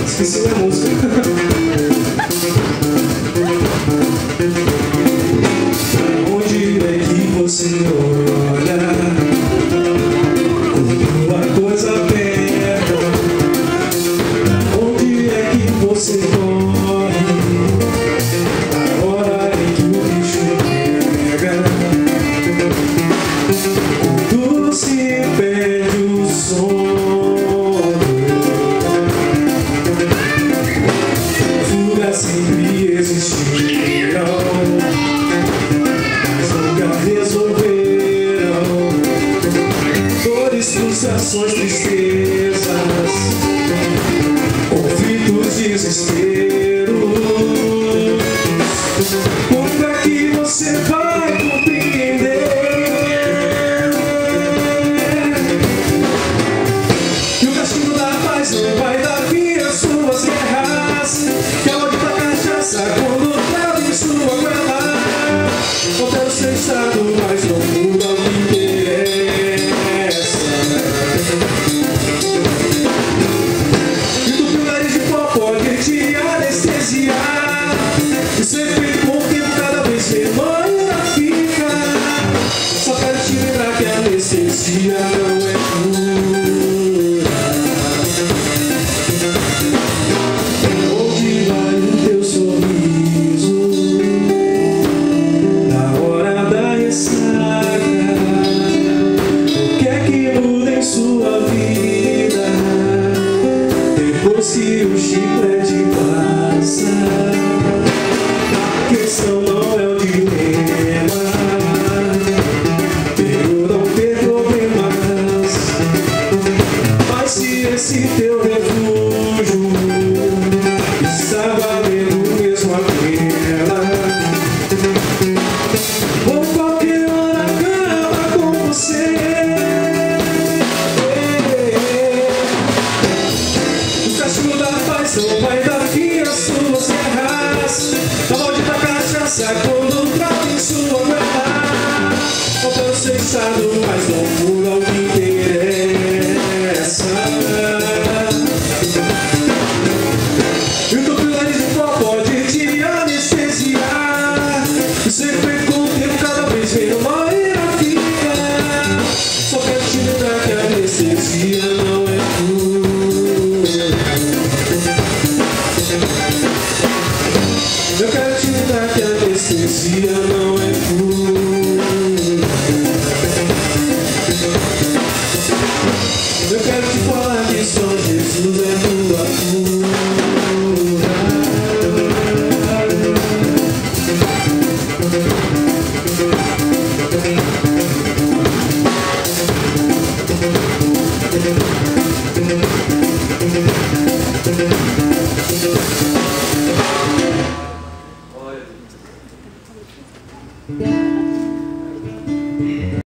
Esqueci a música. Onde é que você olha? Quando a coisa aperta, onde é que você corre? A hora em que o bicho pega, quando se perde o sono. Sempre existiram, mas nunca resolveram. Dores, frustrações, tristezas, conflitos, desesperos. Quando é que você vai compreender que o castigo da paz não vai dar fim às suas guerras? Que a maldita cachaça quando trava em sua goela altera o seu estado, mas não muda o que interessa. E do teu nariz de pó pode te anestesiar. O seu efeito com o tempo cada vez menor ainda fica. Só quero te lembrar que a anestesia não é cura. Se o chiclete passa, a questão não é o dilema, eu não ter problemas. Mas se esse teu refúgio está valendo mesmo a pena, vou qualquer hora acabar com você. Não vai dar fim às suas guerras. A maldita cachaça quando trava em sua goela altera o seu estado, mas não muda o que interessa. E o teu pilar de pó pode te anestesiar. O seu efeito com o tempo cada vez menor irá ficar. Só quero te lembrar que a anestesia não é cura. Eu quero te lembrar que a anestesia não é cura. Eu quero te falar que só Jesus é tua cura.